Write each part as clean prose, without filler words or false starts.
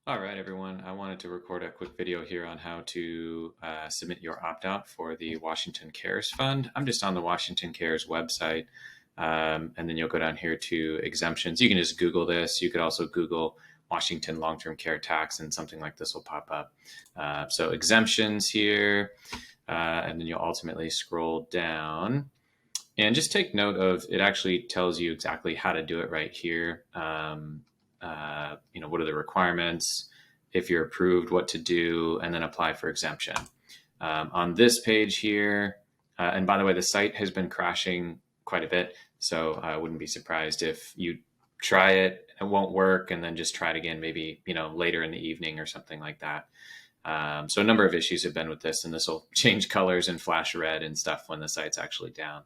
All right, everyone. I wanted to record a quick video here on how to submit your opt-out for the Washington Cares Fund. I'm just on the Washington Cares website, and then you'll go down here to exemptions. You can just Google this. You could also Google Washington long-term care tax, and something like this will pop up. So exemptions here, and then you'll ultimately scroll down. And just take note of, it actually tells you exactly how to do it right here. What are the requirements, if you're approved, what to do, and then apply for exemption. On this page here, and by the way, the site has been crashing quite a bit, so I wouldn't be surprised if you try it, it won't work, and then just try it again, maybe later in the evening or something like that. So a number of issues have been with this, and this will change colors and flash red and stuff when the site's actually down.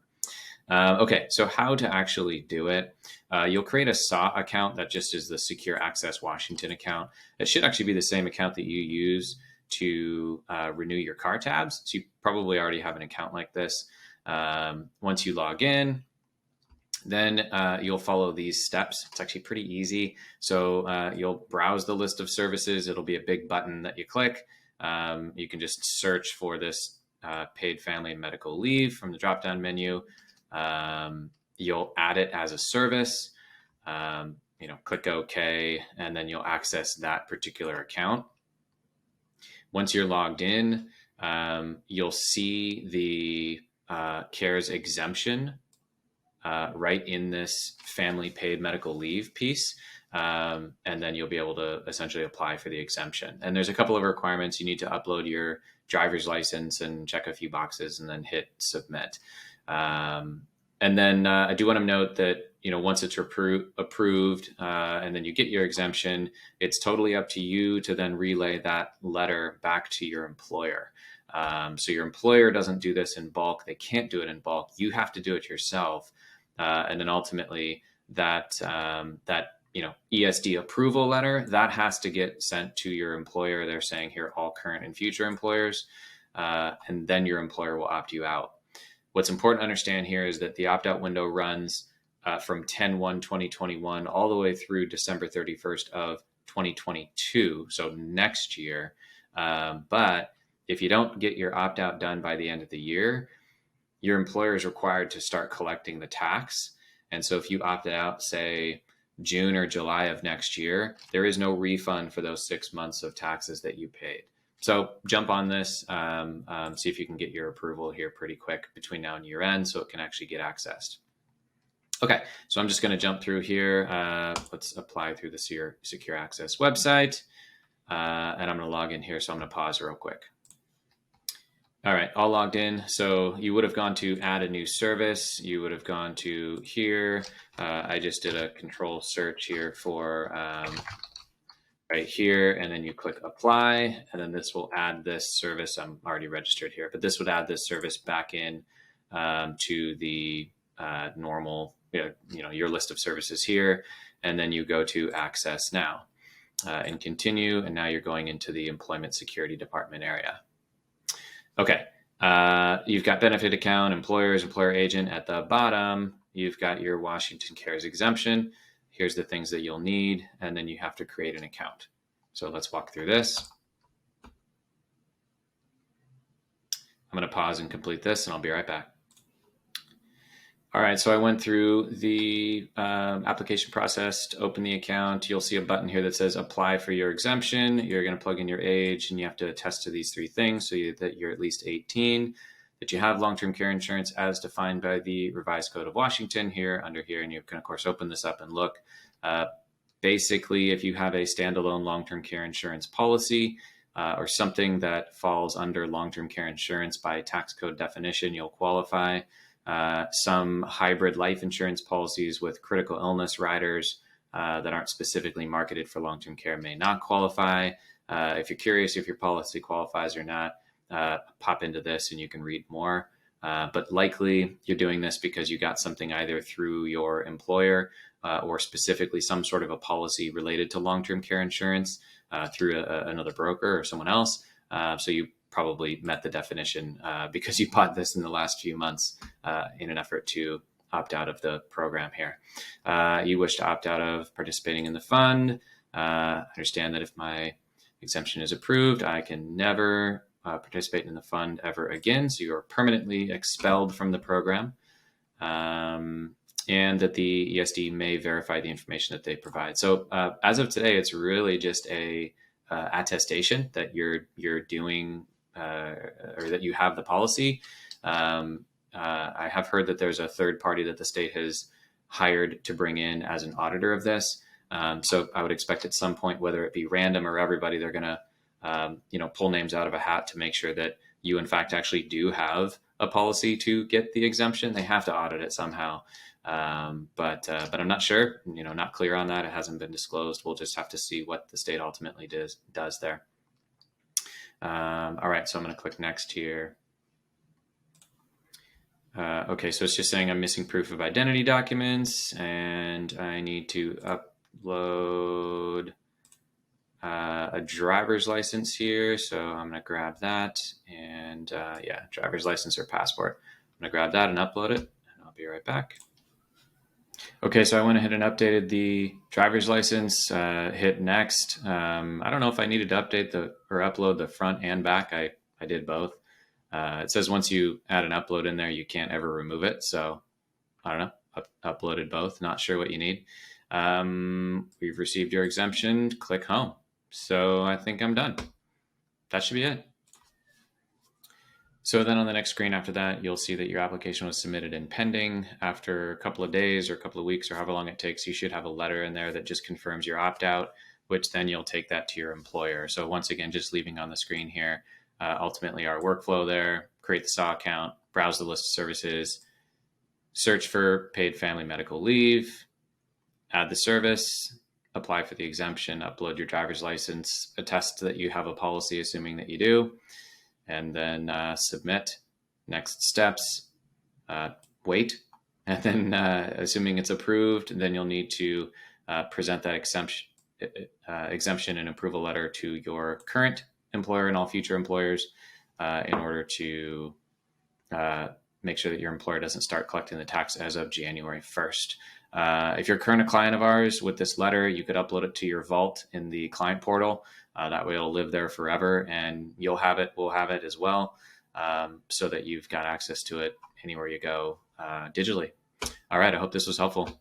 Okay, so how to actually do it. You'll create a SAW account that just is the Secure Access Washington account. It should actually be the same account that you use to renew your car tabs. So you probably already have an account like this. Once you log in, then you'll follow these steps. It's actually pretty easy. So you'll browse the list of services. It'll be a big button that you click. You can just search for this paid family and medical leave from the drop-down menu. You'll add it as a service, click OK, and then you'll access that particular account. Once you're logged in, you'll see the CARES exemption right in this family paid medical leave piece. And then you'll be able to essentially apply for the exemption. And there's a couple of requirements. You need to upload your driver's license and check a few boxes and then hit submit. And then I do want to note that, once it's approved and then you get your exemption, it's totally up to you to then relay that letter back to your employer. So your employer doesn't do this in bulk. They can't do it in bulk. You have to do it yourself. And then ultimately that ESD approval letter, that has to get sent to your employer. They're saying here, all current and future employers, and then your employer will opt you out. What's important to understand here is that the opt-out window runs from 10/1/2021 all the way through December 31st of 2022, so next year. But if you don't get your opt-out done by the end of the year, your employer is required to start collecting the tax. And so if you opted out, say, June or July of next year, there is no refund for those 6 months of taxes that you paid. So jump on this, see if you can get your approval here pretty quick between now and year end so it can actually get accessed. Okay, so I'm just going to jump through here. Let's apply through the Secure Access website. And I'm going to log in here, so I'm going to pause real quick. All right, all logged in. So you would have gone to add a new service. You would have gone to here. I just did a control search here for right here, and then you click apply, and then this will add this service. I'm already registered here, but this would add this service back in to the normal, your list of services here, and then you go to access now and continue, and now you're going into the Employment Security Department area. Okay, you've got benefit account, employers, employer agent at the bottom. You've got your Washington Cares exemption. Here's the things that you'll need, and then you have to create an account. So let's walk through this. I'm going to pause and complete this, and I'll be right back. All right, so I went through the application process to open the account. You'll see a button here that says apply for your exemption. You're going to plug in your age, and you have to attest to these 3 things, so that you're at least 18, that you have long-term care insurance as defined by the Revised Code of Washington under here, and you can, of course, open this up and look. Basically, if you have a standalone long-term care insurance policy or something that falls under long-term care insurance by tax code definition, you'll qualify. Some hybrid life insurance policies with critical illness riders that aren't specifically marketed for long-term care may not qualify. If you're curious if your policy qualifies or not, pop into this and you can read more. But likely you're doing this because you got something either through your employer or specifically some sort of a policy related to long-term care insurance through another broker or someone else. So you probably met the definition because you bought this in the last few months in an effort to opt out of the program here. You wish to opt out of participating in the fund. I understand that if my exemption is approved, I can never participate in the fund ever again. So you're permanently expelled from the program. And that the ESD may verify the information that they provide. So as of today, it's really just a attestation that you're doing or that you have the policy. I have heard that there's a third party that the state has hired to bring in as an auditor of this. So I would expect at some point, whether it be random or everybody, they're going to pull names out of a hat to make sure that you in fact actually do have a policy to get the exemption. They have to audit it somehow. But I'm not sure, not clear on that. It hasn't been disclosed. We'll just have to see what the state ultimately does there. All right, so I'm going to click next here. Okay, so it's just saying I'm missing proof of identity documents, and I need to upload a driver's license here. So I'm going to grab that, and yeah, driver's license or passport. I'm going to grab that and upload it, and I'll be right back. Okay, so I went ahead and updated the driver's license, hit next. I don't know if I needed to update or upload the front and back. I did both. It says once you add an upload in there, you can't ever remove it. So I don't know, uploaded both, not sure what you need. We've received your exemption, click home. So I think I'm done. That should be it. So then on the next screen after that, you'll see that your application was submitted in pending. After a couple of days or a couple of weeks or however long it takes, you should have a letter in there that just confirms your opt-out, which then you'll take that to your employer. So once again, just leaving on the screen here, ultimately our workflow there, create the SAW account, browse the list of services, search for paid family medical leave, add the service, apply for the exemption, upload your driver's license, attest that you have a policy, assuming that you do, and then submit. Next steps, wait, and then assuming it's approved, then you'll need to present that exemption and approval letter to your current employer and all future employers in order to make sure that your employer doesn't start collecting the tax as of January 1st. If you're a current client of ours, with this letter, you could upload it to your vault in the client portal. That way it'll live there forever, and you'll have it, we'll have it as well, so that you've got access to it anywhere you go digitally. All right, I hope this was helpful.